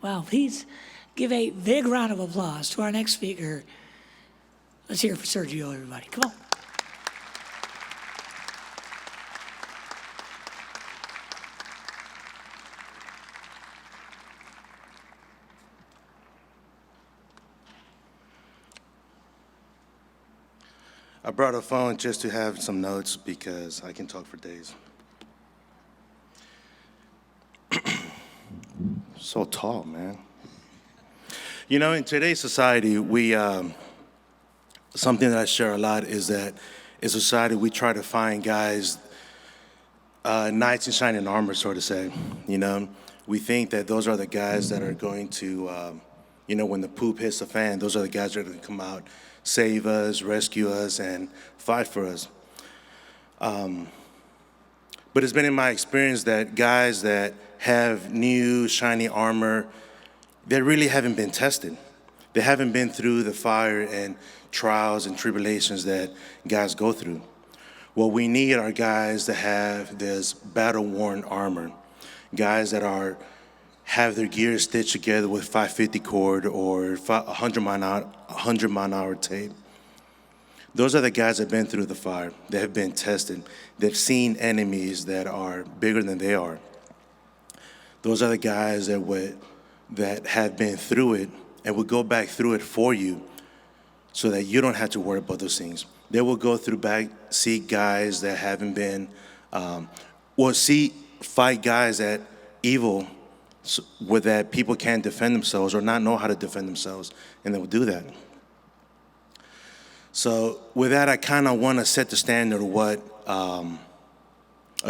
Wow, please give a big round of applause to our next speaker. Let's hear it for Sergio, everybody. Come on. I brought a phone just to have some notes because I can talk for days. So tall, man. You know, in today's society, something that I share a lot is that in society we try to find guys, knights in shining armor, so to say. You know, we think that those are the guys that are going to, when the poop hits the fan, those are the guys that are going to come out, save us, rescue us, and fight for us. But it's been in my experience that guys that have new shiny armor, they really haven't been tested. They haven't been through the fire and trials and tribulations that guys go through. What we need are guys that have this battle-worn armor, guys that have their gear stitched together with 550 cord or 100-mile-an-hour tape. Those are the guys that have been through the fire. They have been tested. They've seen enemies that are bigger than they are. Those are the guys that have been through it and will go back through it for you so that you don't have to worry about those things. They will go through see guys that haven't been, fight guys that evil where that people can't defend themselves or not know how to defend themselves, and they will do that. So with that, I kind of want to set the standard of what a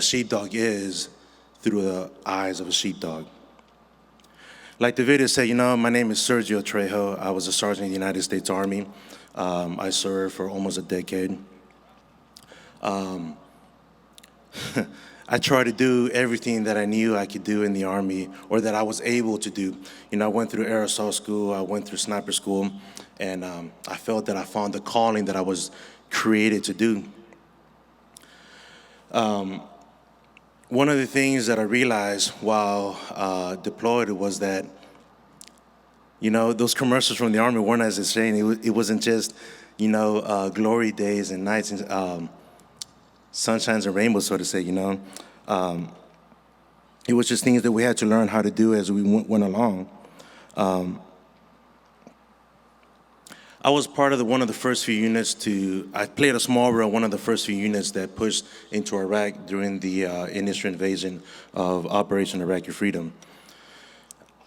sheepdog is through the eyes of a sheepdog. Like the video said, my name is Sergio Trejo. I was a sergeant in the United States Army. I served for almost a decade. I tried to do everything that I knew I could do in the Army or that I was able to do. I went through air assault school, I went through sniper school, and I felt that I found the calling that I was created to do. One of the things that I realized while deployed was that, those commercials from the Army weren't as insane. It wasn't just, glory days and nights and sunshines and rainbows, so to say, It was just things that we had to learn how to do as we went along. I was part of one of the first few units I played a small role, one of the first few units that pushed into Iraq during the initial invasion of Operation Iraqi Freedom.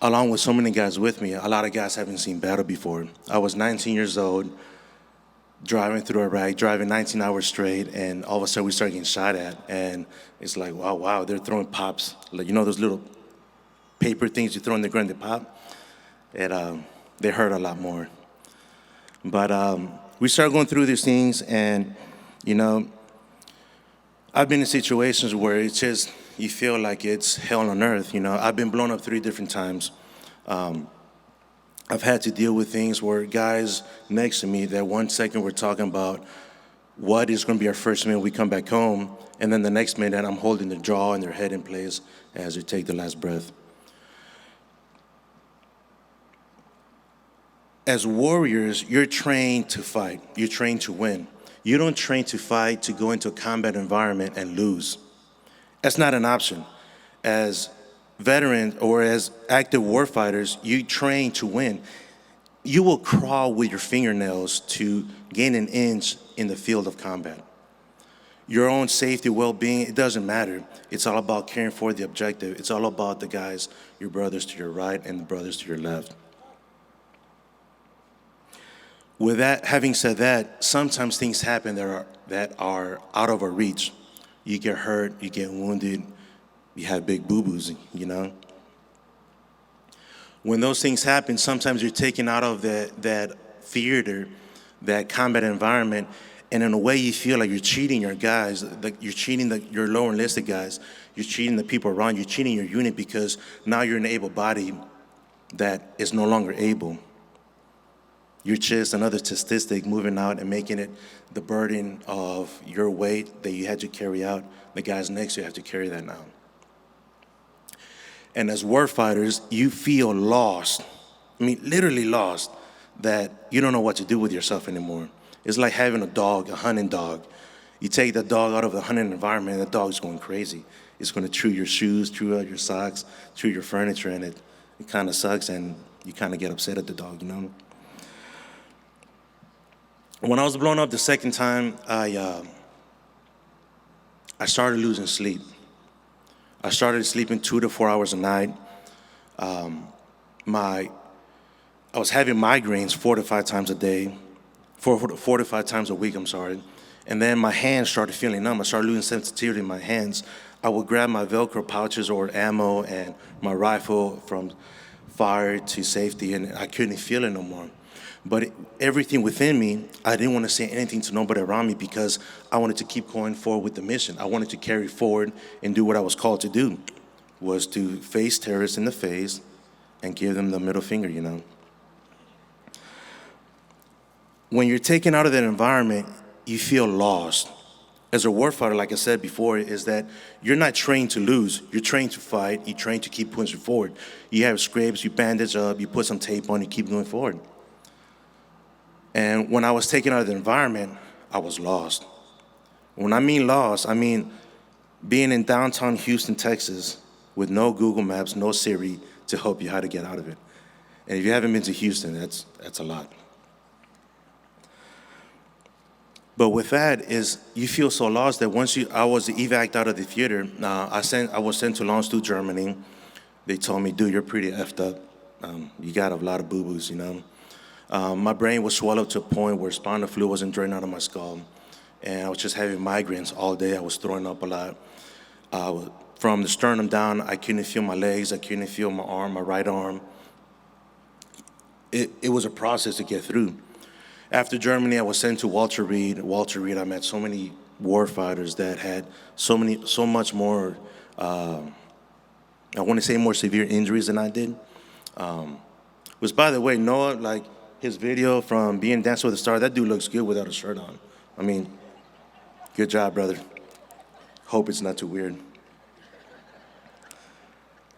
Along with so many guys with me, a lot of guys haven't seen battle before. I was 19 years old, driving through Iraq, driving 19 hours straight, and all of a sudden we started getting shot at, and it's like, wow, they're throwing pops, like, those little paper things you throw in the ground, they pop, and they hurt a lot more. But we started going through these things, and, I've been in situations where it's just, you feel like it's hell on earth, I've been blown up 3 different times. I've had to deal with things where guys next to me that 1 second we're talking about what is going to be our first meal when we come back home, and then the next minute I'm holding their jaw and their head in place as they take their last breath. As warriors, you're trained to fight. You're trained to win. You don't train to fight to go into a combat environment and lose. That's not an option. As veterans or as active warfighters, you train to win. You will crawl with your fingernails to gain an inch in the field of combat. Your own safety, well-being, it doesn't matter. It's all about caring for the objective. It's all about the guys, your brothers to your right and the brothers to your left. With that, having said that, sometimes things happen that are out of our reach. You get hurt, you get wounded, you have big boo-boos, When those things happen, sometimes you're taken out of that theater, that combat environment, and in a way you feel like you're cheating your guys, like you're cheating your lower enlisted guys, you're cheating the people around you, you're cheating your unit because now you're an able body that is no longer able. You're just another statistic moving out and making it the burden of your weight that you had to carry out. The guys next to you have to carry that now. And as warfighters, you feel lost. I mean, literally lost, that you don't know what to do with yourself anymore. It's like having a dog, a hunting dog. You take the dog out of the hunting environment, and the dog's going crazy. It's going to chew your shoes, chew out your socks, chew your furniture, and it kind of sucks, and you kind of get upset at the dog, you know? When I was blown up the second time, I started losing sleep. I started sleeping 2 to 4 hours a night. I was having migraines 4 to 5 times a day, 4 to 5 times a week, I'm sorry. And then my hands started feeling numb. I started losing sensitivity in my hands. I would grab my Velcro pouches or ammo and my rifle from fire to safety, and I couldn't feel it no more. But everything within me, I didn't want to say anything to nobody around me because I wanted to keep going forward with the mission. I wanted to carry forward and do what I was called to do, was to face terrorists in the face and give them the middle finger, you know. When you're taken out of that environment, you feel lost. As a warfighter, like I said before, is that you're not trained to lose. You're trained to fight. You're trained to keep pushing forward. You have scrapes, you bandage up, you put some tape on, you keep going forward. And when I was taken out of the environment, I was lost. When I mean lost, I mean being in downtown Houston, Texas, with no Google Maps, no Siri to help you how to get out of it. And if you haven't been to Houston, that's a lot. But with that is you feel so lost that I was evac'd out of the theater. I was sent to Landstuhl, Germany. They told me, dude, you're pretty effed up. You got a lot of boo-boos, you know. My brain was swallowed to a point where spinal fluid wasn't draining out of my skull. And I was just having migraines all day. I was throwing up a lot. From the sternum down, I couldn't feel my legs. I couldn't feel my arm, my right arm. It was a process to get through. After Germany, I was sent to Walter Reed. Walter Reed, I met so many war fighters that had so much more, I want to say more severe injuries than I did. Which, by the way, Noah, like his video from being Dancing with the Stars, that dude looks good without a shirt on. I mean, good job, brother. Hope it's not too weird.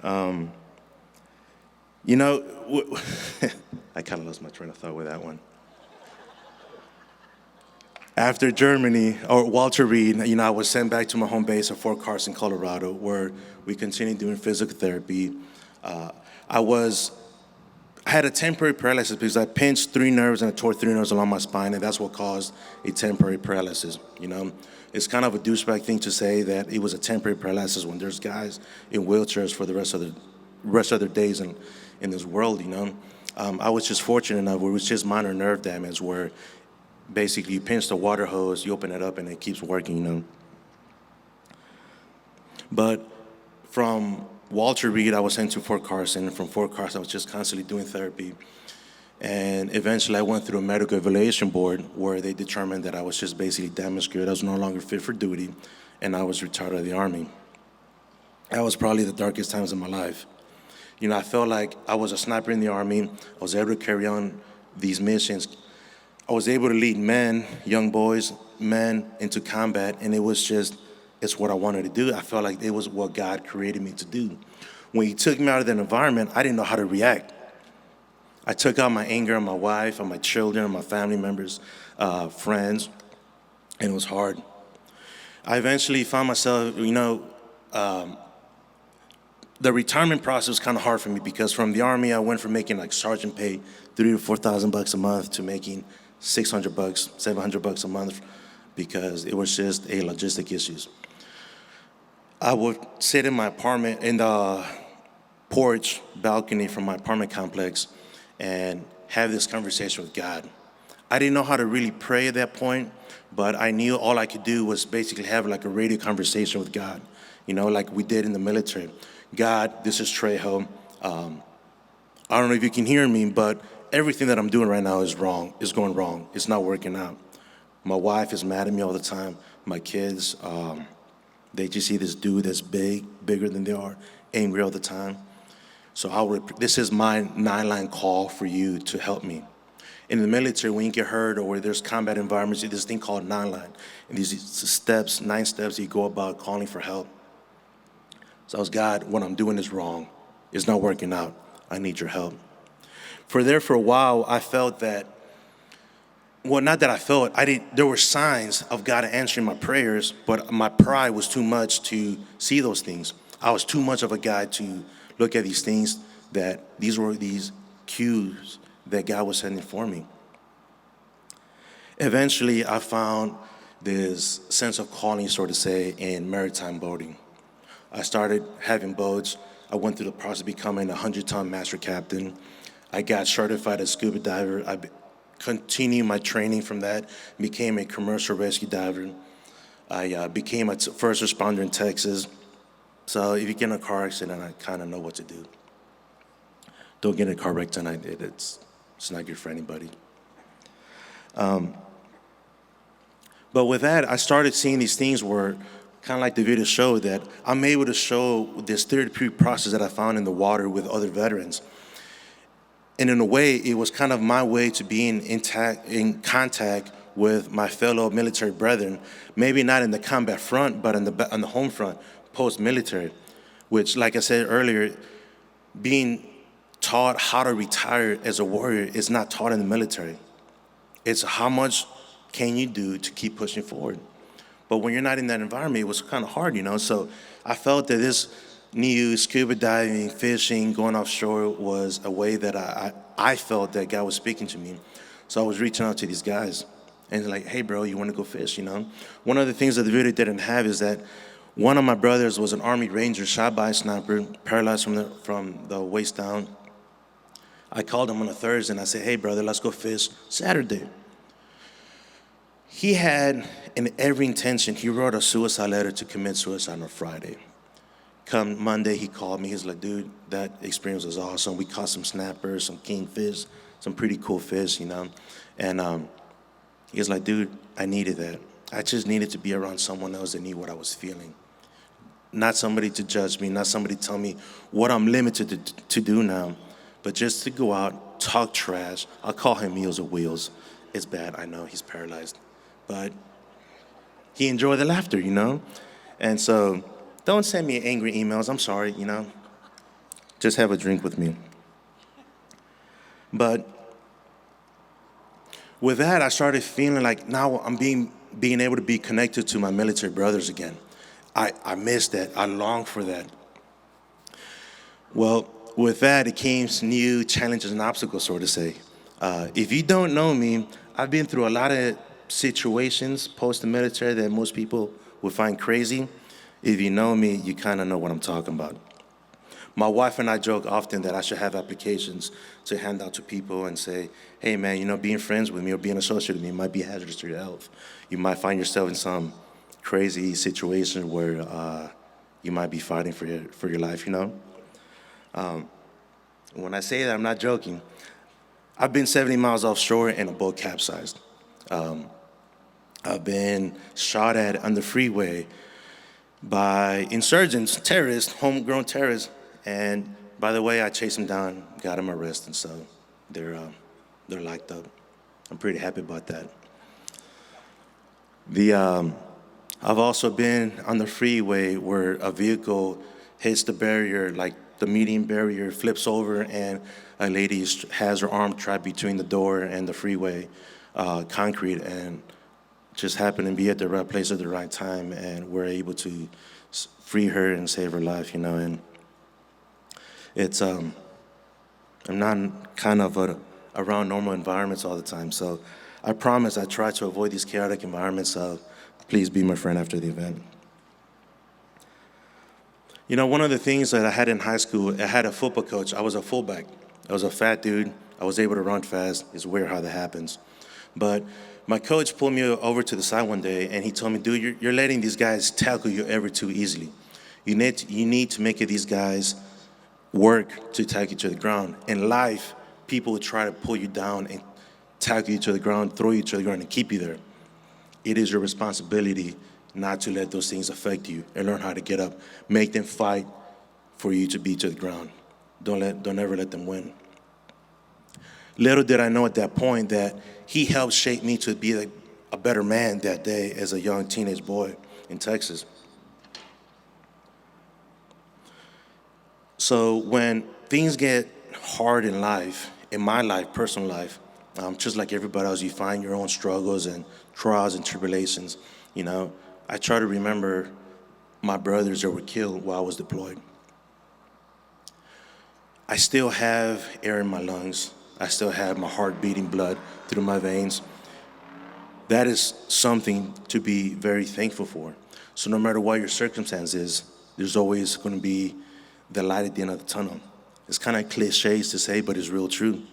You know, I kind of lost my train of thought with that one. After Germany, or Walter Reed, you know, I was sent back to my home base at Fort Carson, Colorado, where we continued doing physical therapy. I had a temporary paralysis because I pinched 3 nerves and I tore 3 nerves along my spine, and that's what caused a temporary paralysis, you know. It's kind of a douchebag thing to say that it was a temporary paralysis when there's guys in wheelchairs for the rest of their days in this world, you know. I was just fortunate enough where it was just minor nerve damage where basically you pinch the water hose, you open it up, and it keeps working, you know. But from Walter Reed, I was sent to Fort Carson. From Fort Carson, I was just constantly doing therapy. And eventually I went through a medical evaluation board where they determined that I was just basically damaged good. I was no longer fit for duty, and I was retired out of the Army. That was probably the darkest times of my life. You know, I felt like I was a sniper in the Army. I was able to carry on these missions. I was able to lead men, young boys, men into combat, and it's what I wanted to do. I felt like it was what God created me to do. When He took me out of that environment, I didn't know how to react. I took out my anger on my wife, on my children, on my family members, friends, and it was hard. I eventually found myself, you know, the retirement process was kind of hard for me because from the Army, I went from making like sergeant pay, $3,000 to $4,000 a month, to making $600, $700 a month, because it was just a logistic issues. I would sit in my apartment in the porch balcony from my apartment complex and have this conversation with God. I didn't know how to really pray at that point, but I knew all I could do was basically have like a radio conversation with God, you know, like we did in the military. God, this is Trejo. I don't know if you can hear me, but everything that I'm doing right now is wrong, is going wrong. It's not working out. My wife is mad at me all the time. My kids, they just see this dude that's bigger than they are, angry all the time. So this is my 9-line call for you to help me. In the military, when you get hurt or where there's combat environments, there's this thing called 9-line. And these steps, 9 steps, you go about calling for help. So I was, God, what I'm doing is wrong. It's not working out. I need your help. For a while, I felt that, well, not that I felt, there were signs of God answering my prayers, but my pride was too much to see those things. I was too much of a guy to look at these things, that these were these cues that God was sending for me. Eventually, I found this sense of calling, so to say, in maritime boating. I started having boats. I went through the process of becoming a 100-ton master captain. I got certified as scuba diver. I continued my training from that, became a commercial rescue diver. I became a first responder in Texas. So if you get in a car accident, I kind of know what to do. Don't get in a car wreck tonight. It's not good for anybody. But with that, I started seeing these things where, kind of like the video showed, that I'm able to show this therapeutic process that I found in the water with other veterans. And in a way, it was kind of my way to be in contact with my fellow military brethren, maybe not in the combat front, but on the home front, post-military, which, like I said earlier, being taught how to retire as a warrior is not taught in the military. It's how much can you do to keep pushing forward. But when you're not in that environment, it was kind of hard, So I felt that this new scuba diving, fishing, going offshore was a way that I felt that God was speaking to me. So I was reaching out to these guys and like, hey, bro, you want to go fish, One of the things that the video didn't have is that one of my brothers was an Army Ranger shot by a sniper, paralyzed from the waist down. I called him on a Thursday and I said, hey, brother, let's go fish Saturday. He had, in every intention, he wrote a suicide letter to commit suicide on a Friday. Come Monday, he called me. He's like, dude, that experience was awesome. We caught some snappers, some kingfish, some pretty cool fish, And he was like, dude, I needed that. I just needed to be around someone else that knew what I was feeling. Not somebody to judge me, not somebody to tell me what I'm limited to do now, but just to go out, talk trash. I'll call him Meals or Wheels. It's bad, I know, he's paralyzed. But he enjoyed the laughter, And so don't send me angry emails. I'm sorry, Just have a drink with me. But with that, I started feeling like now I'm being able to be connected to my military brothers again. I miss that. I long for that. Well, with that, it came new challenges and obstacles, so to say. If you don't know me, I've been through a lot of situations post the military that most people would find crazy. If you know me, you kind of know what I'm talking about. My wife and I joke often that I should have applications to hand out to people and say, hey man, being friends with me or being associated with me might be hazardous to your health. You might find yourself in some crazy situation where you might be fighting for your life, When I say that, I'm not joking. I've been 70 miles offshore and a boat capsized. I've been shot at on the freeway by insurgents, terrorists, homegrown terrorists. And by the way, I chased them down, got them arrested, so they're locked up. I'm pretty happy about that. I've also been on the freeway where a vehicle hits the barrier, like the median barrier, flips over, and a lady has her arm trapped between the door and the freeway concrete, and just happened to be at the right place at the right time, and we're able to free her and save her life, And it's I'm not kind of around normal environments all the time, so I promise I try to avoid these chaotic environments. So please be my friend after the event. One of the things that I had in high school, I had a football coach. I was a fullback. I was a fat dude. I was able to run fast. It's weird how that happens. But my coach pulled me over to the side one day, and he told me, dude, you're letting these guys tackle you ever too easily. You need to make these guys work to tackle you to the ground. In life, people will try to pull you down and tackle you to the ground, throw you to the ground, and keep you there. It is your responsibility not to let those things affect you and learn how to get up. Make them fight for you to be to the ground. Don't ever let them win. Little did I know at that point that he helped shape me to be a better man that day as a young teenage boy in Texas. So when things get hard in life, in my life, personal life, just like everybody else, you find your own struggles and trials and tribulations. You know, I try to remember my brothers that were killed while I was deployed. I still have air in my lungs. I still have my heart beating blood through my veins. That is something to be very thankful for. So no matter what your circumstance is, there's always going to be the light at the end of the tunnel. It's kind of cliches to say, but it's real true.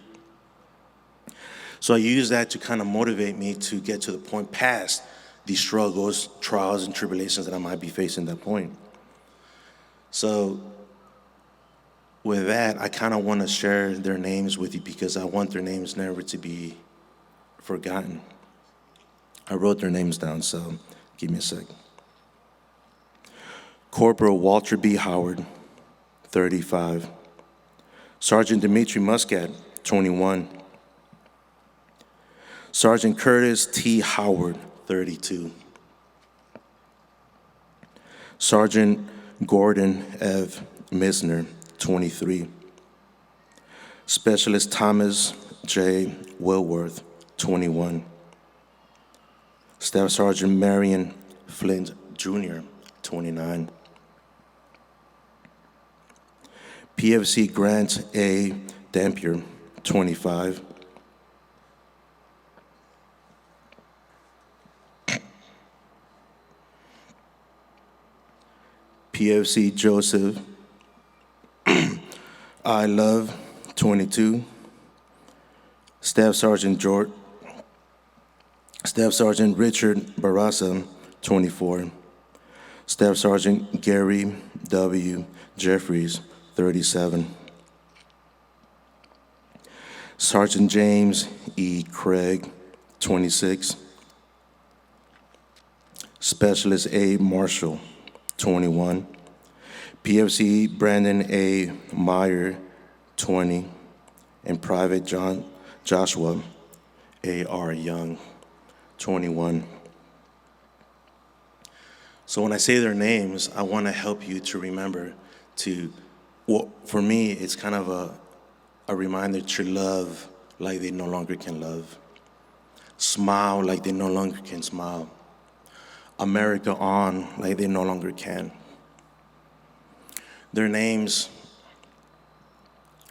So I use that to kind of motivate me to get to the point past these struggles, trials, and tribulations that I might be facing at that point. So with that, I kind of want to share their names with you because I want their names never to be forgotten. I wrote their names down, so give me a sec. Corporal Walter B. Howard, 35. Sergeant Dimitri Muscat, 21. Sergeant Curtis T. Howard, 32. Sergeant Gordon F. Misner, 23. Specialist Thomas J. Wilworth, 21. Staff Sergeant Marion Flint Jr., 29. PFC Grant A. Dampier, 25. PFC Joseph I. Love, 22. Staff Sergeant Richard Barassa, 24. Staff Sergeant Gary W. Jeffries, 37. Sergeant James E. Craig, 26. Specialist A. Marshall, 21. PFC Brandon A. Meyer, 20. And Private Joshua A. R. Young, 21. So when I say their names, I want to help you to remember to, well, for me, it's kind of a reminder to love like they no longer can love. Smile like they no longer can smile. America on like they no longer can. Their names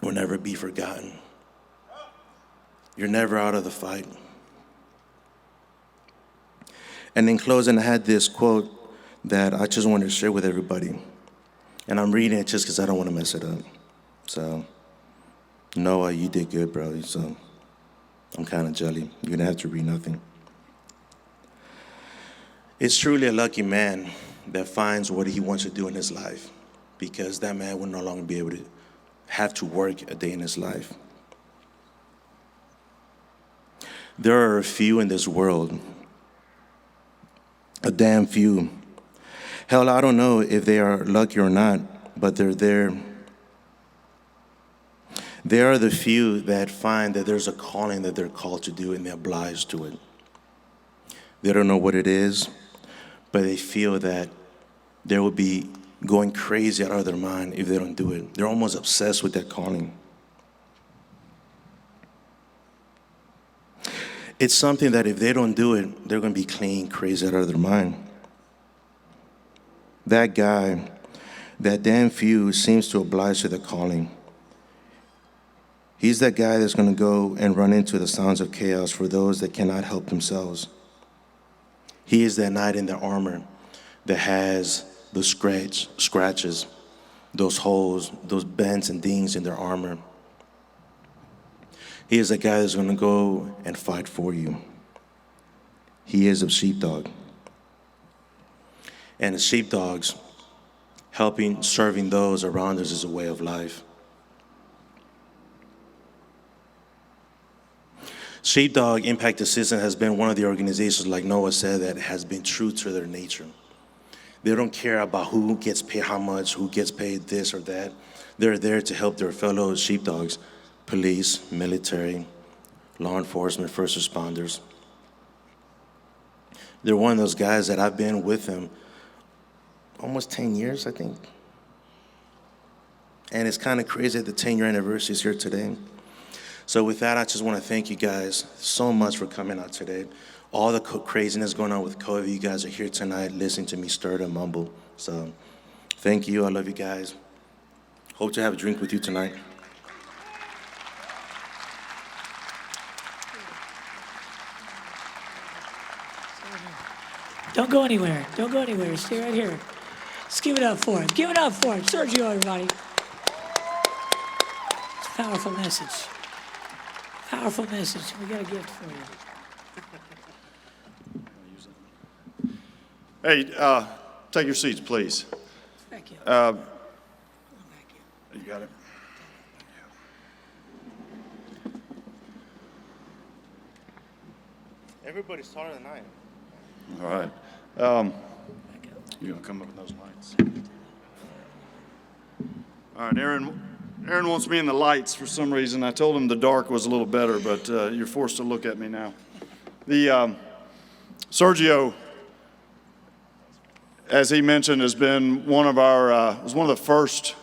will never be forgotten. You're never out of the fight. And in closing, I had this quote that I just wanted to share with everybody. And I'm reading it just because I don't want to mess it up. So, Noah, you did good, bro. So, I'm kind of jelly. You didn't have to read nothing. It's truly a lucky man that finds what he wants to do in his life, because that man will no longer be able to have to work a day in his life. There are a few in this world, a damn few. Hell, I don't know if they are lucky or not, but they're there. They are the few that find that there's a calling that they're called to do and they're obliged to it. They don't know what it is, but they feel that they will be going crazy out of their mind if they don't do it. They're almost obsessed with that calling. It's something that if they don't do it, they're going to be clean crazy out of their mind. That guy, that damn few, seems to oblige to the calling. He's that guy that's going to go and run into the sounds of chaos for those that cannot help themselves. He is that knight in the armor that has those scratches, those holes, those bends and dings in their armor. He is the guy that's going to go and fight for you. He is a sheepdog. And as sheepdogs, serving those around us is a way of life. Sheepdog Impact Assistance has been one of the organizations, like Noah said, that has been true to their nature. They don't care about who gets paid how much, who gets paid this or that. They're there to help their fellow sheepdogs, police, military, law enforcement, first responders. They're one of those guys that I've been with them almost 10 years, I think. And it's kind of crazy that the 10-year anniversary is here today. So with that, I just want to thank you guys so much for coming out today. All the craziness going on with COVID, you guys are here tonight listening to me stir and mumble. So thank you. I love you guys. Hope to have a drink with you tonight. Don't go anywhere. Don't go anywhere. Stay right here. Let's give it up for him. Give it up for him. Sergio, everybody. It's a powerful message. Powerful message. We got a gift for you. Hey, take your seats, please. Thank you. You got it? Everybody's taller than I am. All right. You gonna come up with those lights? All right, Aaron wants me in the lights for some reason. I told him the dark was a little better, but you're forced to look at me now. Sergio, as he mentioned, has been one of our was one of the first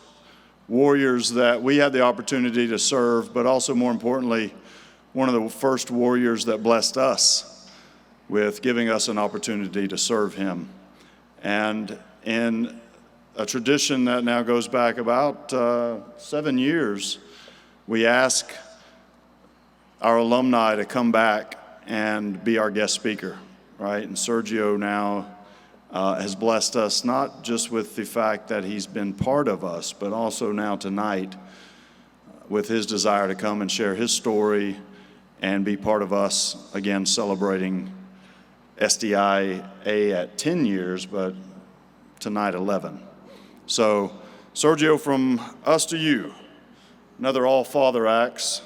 warriors that we had the opportunity to serve, but also more importantly, one of the first warriors that blessed us with giving us an opportunity to serve him. And in a tradition that now goes back about 7 years, we ask our alumni to come back and be our guest speaker, right? And Sergio now has blessed us not just with the fact that he's been part of us, but also now tonight with his desire to come and share his story and be part of us, again, celebrating SDIA at 10 years, but tonight 11. So, Sergio, from us to you, another All-Father Acts.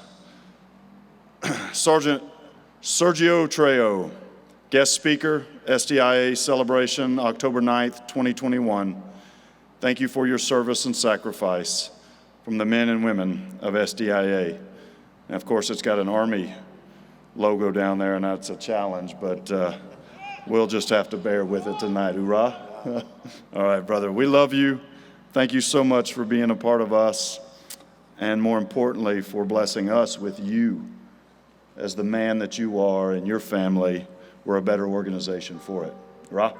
Sergeant Sergio Trejo, guest speaker, SDIA celebration, October 9th, 2021. Thank you for your service and sacrifice from the men and women of SDIA. And of course, it's got an Army logo down there, and that's a challenge, but we'll just have to bear with it tonight. Hoorah. All right, brother, we love you. Thank you so much for being a part of us, and more importantly, for blessing us with you as the man that you are and your family. We're a better organization for it. Hoorah.